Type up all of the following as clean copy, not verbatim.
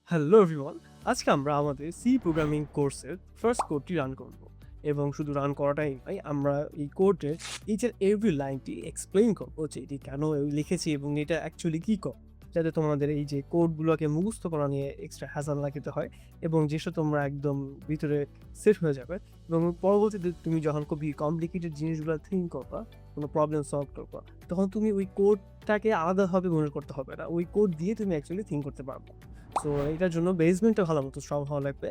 Hello everyone, আজকে আমরা আমাদের সি প্রোগ্রামিং কোর্সের ফার্স্ট কোডটি রান করব এবং শুধু রান করাটাই নয়, আমরা এই কোডের ইচ অ্যান্ড এভরি লাইনটি এক্সপ্লেইন করবো যে এটি কেন লিখেছি এবং এটা অ্যাকচুয়ালি কী করে, যাতে তোমাদের এই যে কোডগুলোকে মুখস্থ করা নিয়ে এক্সট্রা হ্যাজাল না খেতে হয় এবং যেসব তোমরা একদম ভিতরে সেট হয়ে যাবে এবং পরবর্তীতে তুমি যখন খুবই কমপ্লিকেটেড জিনিসগুলো থিঙ্ক করবা, কোনো প্রবলেম সলভ করবা, তখন তুমি ওই কোডটাকে আলাদাভাবে মনে করতে হবে না, ওই কোড দিয়ে তুমি অ্যাকচুয়ালি থিঙ্ক করতে পারবে। সো এটার জন্য বেসমেন্টটা ভালো মতো স্ট্রং হওয়া লাগবে।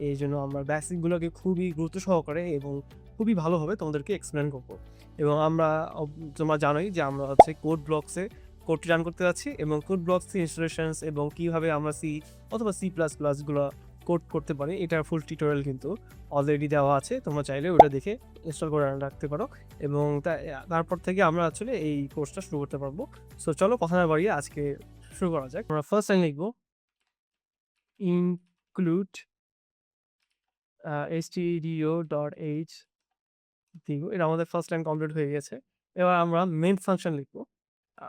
এইজন্য আমরা বেসিকগুলোকে খুবই গুরুত্ব সহকারে এবং খুবই ভালোভাবে তোমাদেরকে এক্সপ্লেন করব। এবং আমরা তোমরা জানোই যে আমরা হচ্ছে কোড ব্লকসে কোডটি রান করতে যাচ্ছি এবং কোড ব্লকসে ইনস্টলেশনস এবং কিভাবে আমরা সি অথবা সি প্লাস প্লাস গুলো কোড করতে পারি, এটার ফুল টিউটোরিয়াল কিন্তু অলরেডি দেওয়া আছে। তোমরা চাইলে ওটা দেখে ইনস্টল করে রাখতে পারো এবং তারপর থেকে আমরা আসলে এই কোর্সটা শুরু করতে পারবো। সো চলো কথা না বাড়িয়ে আজকে শুরু করা যাক। আমরা ফার্স্ট টাইম লিখবো include stdio.h দিব। এটা আমাদের ফার্স্ট লাইন কমপ্লিট হয়ে গেছে। এবার আমরা মেইন ফাংশন লিখবো। আ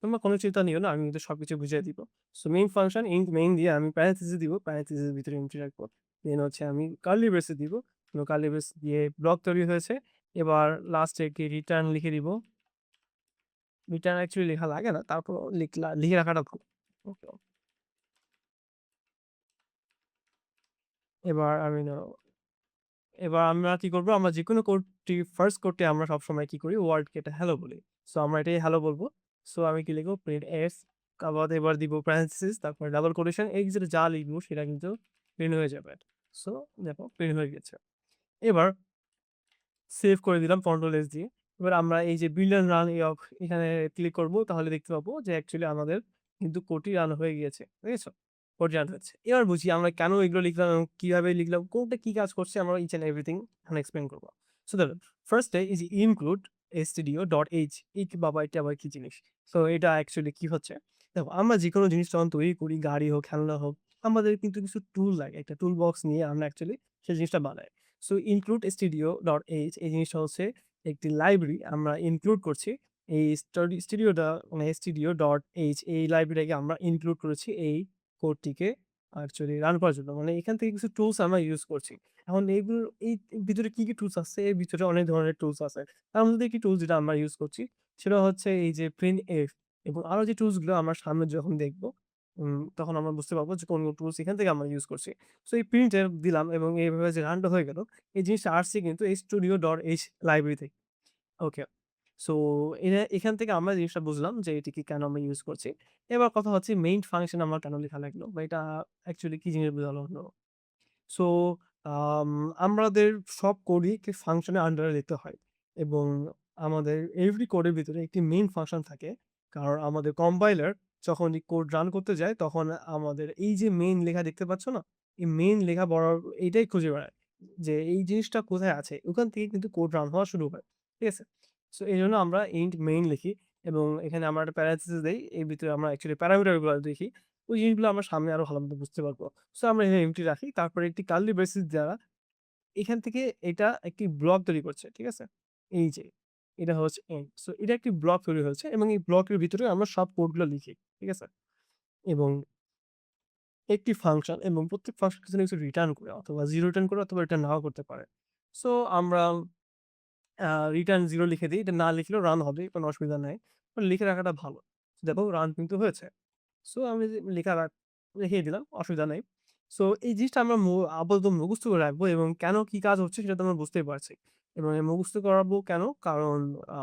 তোমরা কোনো চিন্তা নিও না, আমি কিন্তু সবকিছু বুঝিয়ে দিব। So main function int main দিয়ে আমি প্যারেনথেসিস দিব। প্যারেনথেসিসের ভিতরে এন্ট্রি রাখবো। দেন হচ্ছে আমি কার্লি ব্রেসে দিব। কার্লি ব্রেস দিয়ে ব্লক তৈরি হয়েছে। এবার লাস্টে একটি রিটার্ন লিখে দিব। রিটার্ন অ্যাকচুয়ালি লেখা লাগে না। তারপরও লিখে রাখাটা ভালো। ওকে। এবার আমি এবার আমরা কি করব? আমরা যেকোনো কোডটি ফার্স্ট কোডটি আমরা সবসময় কি করি? ওয়ার্ডকে এটা হ্যালো বলি। সো আমরা এটাই হ্যালো বলব। সো আমি কি লিখব? প্রিন্ট s আবার এবার দিব প্যারেনথেসিস, তারপর ডাবল কোটেশন, এই যে যা লিখব সেটা কিন্তু প্রিন্ট হয়ে যাবে। সো দেখো প্রিন্ট হয়ে গেছে। এবার সেভ করে দিলাম কন্ট্রোল এস দিয়ে। এবার আমরা এই যে বিল্ড এন্ড রান এখানে ক্লিক করব, তাহলে দেখতে পাবো যে অ্যাকচুয়ালি আমাদের কিন্তু কোডটি রান হয়ে গিয়েছে। বুঝেছো? কোডটি রান হয়েছে। এবার বুঝি আমরা কেন এগুলো লিখলাম এবং কিভাবে লিখলাম, কোডটা কি কাজ করছে, আমরা ইচ অ্যান্ড এভরিথিং এখানে এক্সপ্লেইন করব। সো দেখুন, first A is include stdio.h, বাবা এটা আবার কি জিনিস? সো এটা অ্যাকচুয়ালি কি হচ্ছে? দেখো, আমরা যেকোনো জিনিস যখন তৈরি করি, গাড়ি হোক, খেলনা হোক, আমাদের কিন্তু কিছু টুল লাগে। একটা টুল বক্স নিয়ে আমরা অ্যাকচুয়ালি সেই জিনিসটা বানাই। সো include studio.h এই জিনিসটা হচ্ছে একটি লাইব্রেরি আমরা ইনক্লুড করছি। এই স্টুডিওটা মানে studio.h এই লাইব্রেরিটাকে আমরা ইনক্লুড করেছি এই কোডটিকে অ্যাকচুয়ালি রান করার জন্য। মানে এখান থেকে কিছু টুলস আমরা ইউজ করছি। এখন এইগুলো এই ভিতরে কি টুলস আছে? এর ভিতরে অনেক ধরনের টুলস আছে। তার মধ্যে একটি টুলস যেটা আমরা ইউজ করছি সেটা হচ্ছে এই যে printf এবং আরো যে টুলস গুলো আমরা সামনে যখন দেখব, তখন আমরা বুঝতে পারবো যে কোন টুলস এখান থেকে আমরা ইউজ করছি। সো এই printf দিলাম এবং এইভাবে যে রানটা হয়ে গেল, এই জিনিসটা আসছে কিন্তু এই studio.h লাইব্রেরি থেকে। ওকে। সো এখান থেকে আমরা জিনিসটা বুঝলাম যে এটিকে কেন আমরা ইউজ করছি। এবার কথা হচ্ছে মেইন ফাংশন আমার কেন লেখা লাগলো বা এটা অ্যাকচুয়ালি কি জিনিস বোঝানো হলো? সো আম আমাদের সব কোডই একটি ফাংশনের আন্ডারে লিখতে হয় এবং আমাদের এভরি কোডের ভিতরে একটি মেইন ফাংশন থাকে। কারণ আমাদের কম্পাইলার যখন এই কোড রান করতে যায়, তখন আমাদের এই যে মেইন লেখা দেখতে পাচ্ছ না? এই মেইন লেখা এইটাই খুঁজে বেড়ায় যে এই জিনিসটা কোথায় আছে? ওখান থেকে কিন্তু কোড রান হওয়া শুরু হয়। ঠিক আছে? সো এজন্য আমরা ইন্ট মেইন লিখি এবং এখানে আমরা একটা প্যারেনথেসিস দেই। এর ভিতরে আমরা অ্যাকচুয়ালি প্যারামিটার গুলো দেখি। ওই জিনিসগুলো আমরা সামনে আরো ভালোমতো বুঝতে পারবো। সো আমরা এখানে এমটি রাখি। তারপরে একটি কার্লি ব্রেসিস দ্বারা এখান থেকে এটা একটি ব্লক তৈরি করছে। ঠিক আছে? এই যে এটা হচ্ছে এন্ড। সো এটা একটি ব্লক তৈরি হয়েছে এবং এই ব্লকের ভিতরে আমরা সব কোডগুলো লিখি। ঠিক আছে? এবং একটি ফাংশন এবং প্রত্যেক ফাংশন কিছু না কিছু রিটার্ন করে অথবা 0 রিটার্ন করে অথবা রিটার্ন নাও করতে পারে। সো আমরা আ রিটার্ন 0 লিখে দেই। এটা না লিখলেও রান হবে, কোনো অসুবিধা নাই। বাট লিখে রাখাটা ভালো। দেখো রান কিন্তু হয়েছে। সো আমি যে লিখিয়ে দিলাম, অসুবিধা নাই। সো এই জিনিসটা আমরা আপাতত মুখস্থ করে রাখবো এবং কেন কি কাজ হচ্ছে সেটা তো আমরা বুঝতেই পারছি। এবং মুখস্থ করাবো কেন? কারণ আ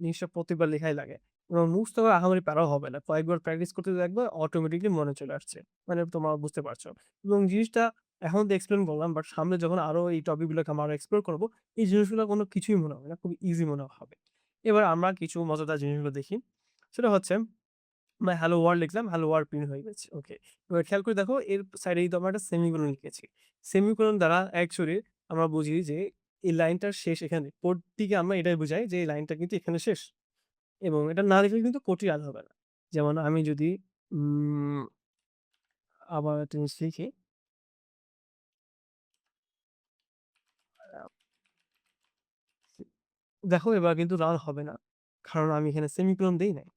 জিনিসটা প্রতিবার লেখাই লাগে। এবং মুখস্থ করা আহামরি প্যারাও হবে না। কয়েকবার প্র্যাকটিস করতে দেখবা অটোমেটিক্যালি মনে চলে আসছে। মানে তোমরা বুঝতে পারছো। এবং জিনিসটা এখন তো এক্সপ্লেইন করলাম, বাট সামনে যখন আরো এই টপিক গুলোকে আমরা আরো এক্সপ্লোর করব, এই জিনিসগুলো কোনো কিছুই মনে হবে না। খুব ইজি মনে হবে। এবার আমরা কিছু মজাদার জিনিসগুলো দেখি। সেটা হচ্ছে আমরা হ্যালো ওয়ার্ল্ড লিখলাম, হ্যালো ওয়ার্ল্ড প্রিন্ট হয়ে গেছে। ওকে। এবার খেয়াল করে দেখো এর সাইডে কিন্তু আমরা একটা সেমিকোলন লিখেছি। সেমিকোলন দ্বারা অ্যাকচুয়ালি আমরা বুঝি যে এই লাইনটার শেষ এখানে। কোডটিকে আমরা এটাই বুঝাই যে এই লাইনটা কিন্তু এখানে শেষ। এবং এটা না লিখলে কিন্তু কোডটি রান হবে না। যেমন আমি যদি উম আবার একটা জিনিস লিখি, আ দেখো এবার কিন্তু রান হবে না। কারণ আমি এখানে সেমিকোলন দেই নাই।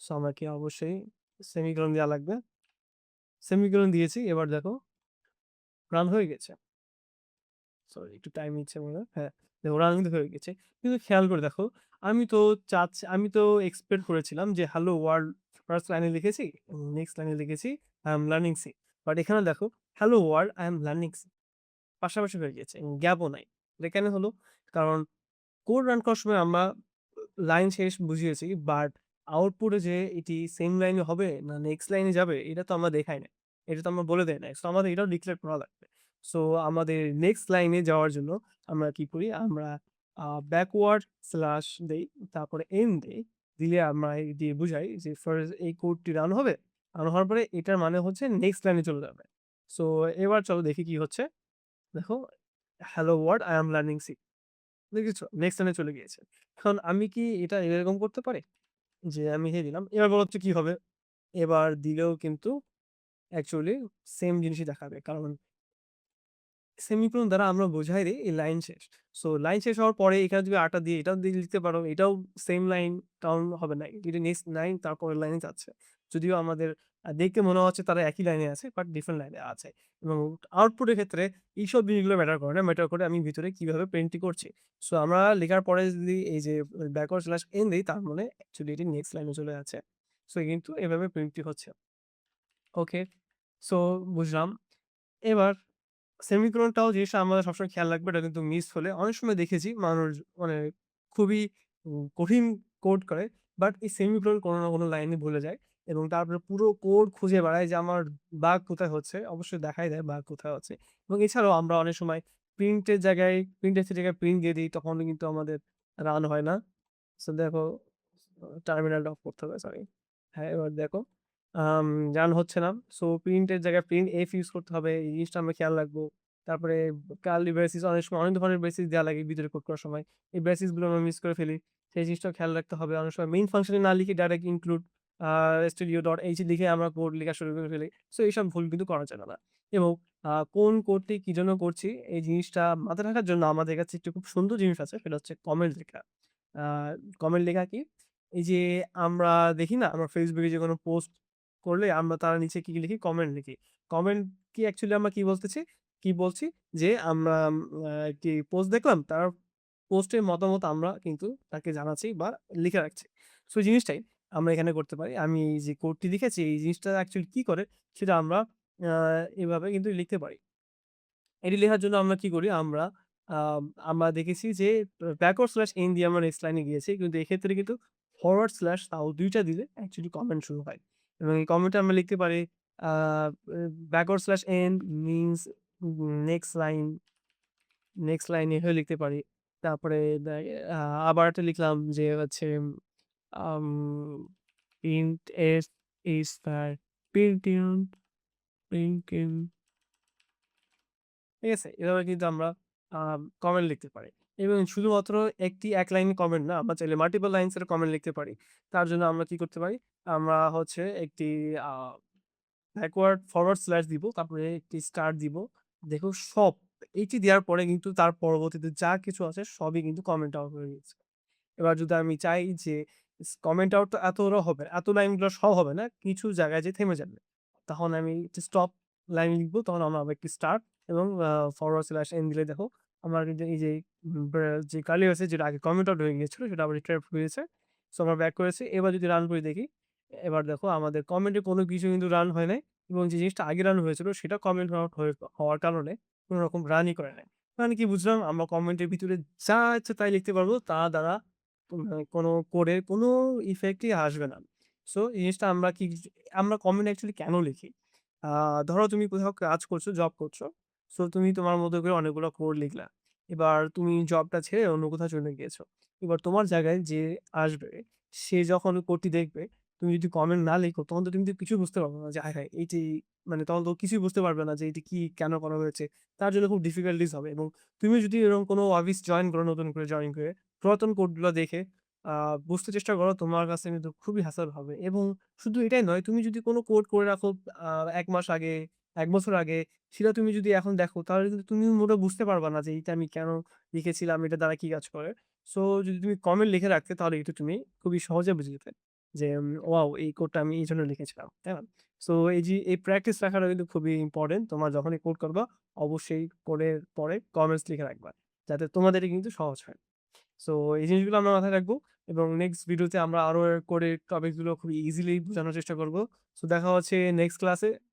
সো আমাকে অবশ্যই সেমিকোলন দেয়া লাগবে। সেমিকোলন দিয়েছি। এবার দেখো রান হয়ে গেছে। সরি একটু টাইম নিচ্ছে মনে হয়। হ্যাঁ, দেখো রান কিন্তু হয়ে গেছে। কিন্তু খেয়াল করে দেখো, আমি তো এক্সপেক্ট করেছিলাম যে হ্যালো ওয়ার্ল্ড ফার্স্ট লাইনে লিখেছি এবং নেক্সট লাইনে লিখেছি I am learning C. But এখানে দেখো hello world I am learning C পাশাপাশি হয়ে গেছে এবং গ্যাপও নাই। এটা কেন হলো? কারণ কোড রান করার সময় আমরা লাইন শেষ বুঝিয়েছি, বাট আউটপুটে যে এটি সেম লাইনে হবে না নেক্সট লাইনে যাবে এটা তো আমরা দেখাই নাই। এটা তো আমরা বলে দেই নাই। সো আমাদের এটাও ডিক্লেয়ার করা লাগবে। সো আমাদের নেক্সট লাইনে যাওয়ার জন্য আমরা কি করি? আমরা ব্যাকওয়ার্ড স্ল্যাশ দেই, তারপরে এন দেই। দিলে আমরা এই দিয়ে বুঝাই যে ফার্স্ট এই কোডটি রান হবে। রান হওয়ার পরে এটার মানে হচ্ছে নেক্সট লাইনে চলে যাবে। সো এবার চলো দেখি কি হচ্ছে। দেখো, hello world I am learning C. দেখেছো? নেক্সট লাইনে চলে গিয়েছে। এখন আমি কি এটা এরকম করতে পারি? যে আমি দিয়ে দিলাম। এবার বলো তো কি হবে? এবার দিলেও কিন্তু অ্যাকচুয়ালি সেম জিনিসই দেখাবে। কারণ সেমিকোলন দ্বারা আমরা বোঝাই দেই এই লাইন শেষ। সো লাইন শেষ হওয়ার পরে এখানে যদি আটা দিয়ে এটাও দিয়ে লিখতে পারো, এটাও সেম লাইন কাউন্ট হবে না। এটা নেক্সট লাইন তারপরের লাইনে যাচ্ছে। যদিও আমাদের দেখতে মনে হচ্ছে তারা একই লাইনে আছে বাট ডিফারেন্ট লাইনে আছে। এবং আউটপুটের ক্ষেত্রে এইসব জিনিসগুলো ম্যাটার করে না। ম্যাটার করে আমি ভিতরে কিভাবে প্রিন্টটি করছি। সো আমরা লেখার পরে যদি এই যে ব্যাকওয়ার্ড স্ল্যাশ এন দেই তার মানে অ্যাকচুয়ালি এটি নেক্সট লাইনে চলে যাচ্ছে। সো কিন্তু এভাবে প্রিন্টটি হচ্ছে। ওকে। সো বুঝলাম। এবার সেমিকোলনটাও জিনিসটা আমাদের সবসময় খেয়াল রাখবে। এটা কিন্তু মিস হলে অনেক সময় দেখেছি মানুষ মানে খুবই কঠিন কোড করে। বাট এই সেমিকোলন কোনো না কোনো লাইনে ভুলে যায় এবং তারপরে পুরো কোড খুঁজে বেড়ায় যে আমার বাগ কোথায় হচ্ছে। অবশ্যই দেখাই দেয় বাগ কোথায় হচ্ছে। এবং এছাড়াও আমরা অনেক সময় প্রিন্ট এর জায়গায় প্রিন্ট দিয়ে দিই তখন কিন্তু আমাদের রান হয় না। সো দেখো টার্মিনালটা অফ করতে হবে, সরি। হ্যাঁ, এবার দেখো আম রান হচ্ছে না। সো প্রিন্টের জায়গায় প্রিন্ট এফ ইউজ করতে হবে। এই জিনিসটা আমরা খেয়াল রাখবো। তারপরে কার্লি ব্রেসিস অনেক সময় অনেক ধরনের ব্রেসিস দেয়া লাগে ভিতরে কোড করার সময়। এই ব্রেসিস গুলো আমরা মিস করে ফেলি। সেই জিনিসটাও খেয়াল রাখতে হবে। অনেক সময় মেইন ফাংশনে না লিখে ডাইরেক্ট ইনক্লুড studio.h লিখে আমরা কোড লেখা শুরু করে ফেলি। সো এইসব ভুল কিন্তু করা যাবে না। এবং কোন কোডটি কি জন্য করছি এই জিনিসটা মাথায় রাখার জন্য আমাদের কাছে একটি খুব সুন্দর জিনিস আছে সেটা হচ্ছে কমেন্ট লেখা। আ কমেন্ট লেখা কি? এই যে আমরা দেখি না আমরা Facebook এ যেকোনো পোস্ট করলে আমরা তার নিচে কি লিখি? কমেন্ট লিখি। কমেন্ট কি অ্যাকচুয়ালি আমরা কি বলতেছি? কি বলছি? যে আমরা একটি পোস্ট দেখলাম তার পোস্টের মতামত আমরা কিন্তু তাকে জানাচ্ছি বা লিখে রাখছি। সো এই জিনিসটাই আমরা এখানে করতে পারি। আমি এই যে কোডটি লিখেছি এই জিনিসটা অ্যাকচুয়ালি কি করে সেটা আমরা আ এভাবে কিন্তু লিখতে পারি। এটি লেখার জন্য আমরা কি করি? আমরা দেখেছি যে ব্যাকওয়ার্ড স্ল্যাশ এন দিয়ে আমরা নেক্সট লাইনে গিয়েছি। কিন্তু এক্ষেত্রে কিন্তু ফরওয়ার্ড স্ল্যাশ তাও ২ টা দিলে অ্যাকচুয়ালি কমেন্ট শুরু হয়। এবং এই কমেন্টে আমরা লিখতে পারি uh a backward slash n means next line, next line এভাবে লিখতে পারি। তারপরে দে আ আবার একটা লিখলাম যে হচ্ছে আম প্রিন্ট এস ইস তার প্রিন্টিং প্রিন্টিং ঠিক আছে? এভাবে কিন্তু আমরা আ কমেন্ট লিখতে পারি। এবং শুধুমাত্র এক লাইন কমেন্ট না, আমরা চাইলে মাল্টিপল লাইনস এর কমেন্ট লিখতে পারি। তার জন্য আমরা কি করতে পারি? আমরা হচ্ছে একটি আ ব্যাকওয়ার্ড ফরওয়ার্ড স্ল্যাশ দিব। তারপরে একটি স্টার দিব। দেখো সব এইটি দেওয়ার পরে কিন্তু তার পরবর্তীতে যা কিছু আছে সবই কিন্তু কমেন্ট আউট হয়ে গেছে। এবার যদি আমি চাই যে কমেন্ট আউট তো এতটা হবে না, এত লাইনগুলো সব হবে না। কিছু জায়গায় যেয়ে থেমে যাবে। তখন আমি একটু স্টপ লাইন লিখব। তখন আমরা আবার একটি স্টার্ট এবং ফরওয়ার্ড স্ল্যাশ এন দিলে দেখো আমার কিন্তু এই যে যে কার্লি আছে যেটা আগে কমেন্ট আউট হয়ে গিয়েছিল সেটা আবার রিট্রাইভ হয়েছে। সো আমরা ব্যাক করেছি। এবার যদি রান করে দেখি, এবার দেখো আমাদের কমেন্টে কোনো কিছু কিন্তু রান হয় নাই এবং যে জিনিসটা আগে রান হয়েছিল সেটা কমেন্ট আউট হওয়ার কারণে কোন রকম রানই করে নাই। মানে কি বুঝলাম? আমরা কমেন্টের ভিতরে যা ইচ্ছা তাই লিখতে পারবো। তা দ্বারা কোনো কোডের কোনো ইফেক্টই আসবে না। সো এই জিনিসটা আমরা কমেন্ট অ্যাকচুয়ালি কেন লিখি? আ ধরো তুমি কোথাও কাজ করছো, জব করছো। সো তুমি তোমার মতো করে অনেকগুলো কোড লিখলা। এবার তুমি জবটা ছেড়ে অন্য কোথাও চলে গিয়েছো। এবার তোমার জায়গায় যে আসবে, সে যখন কোডটি দেখবে, তুমি যদি কমেন্ট না লিখো তখন তো তুমি তো কিছুই বুঝতে পারবে না যে হায়, হায়! এইটি মানে তখন তো কিছুই বুঝতে পারবে না যে এটি কি, কেন করা হয়েছে? তার জন্য খুব ডিফিকাল্টিজ হবে এবং তুমি যদি এরকম কোনো অফিস জয়েন করো নতুন করে জয়েন করে পুরাতন কোডগুলো দেখে আ বুঝতে চেষ্টা করো তোমার কাছে কিন্তু খুবই হ্যাসেল হবে এবং শুধু এটাই নয়, তুমি যদি কোনো কোড করে রাখো আ ১ মাস আগে, ১ বছর আগে, সেটা তুমি যদি এখন দেখো তাহলে কিন্তু তুমি মোটেও বুঝতে পারবা না যে এইটা আমি কেন লিখেছিলাম, এটার দ্বারা কি কাজ করে। সো যদি তুমি কমেন্ট লিখে রাখতে তাহলে কিন্তু তুমি খুবই সহজে বুঝে যেতে। যে ওয়াও! এই কোডটা আমি এইজন্য লিখেছিলাম। তাই না? সো এই যে এই প্র্যাকটিস রাখাটা কিন্তু খুবই ইম্পোর্টেন্ট। তোমরা যখনই কোড করবা অবশ্যই কোডের পরে কমেন্টস লিখে রাখবা। যাতে তোমাদেরই কিন্তু সহজ হয়। সো এই জিনিসগুলো আমরা মাথায় রাখবো এবং নেক্সট ভিডিওতে আমরা আরো কোডের টপিকস গুলো খুবই ইজিলি বোঝানোর চেষ্টা করব। সো দেখা হচ্ছে নেক্সট ক্লাসে।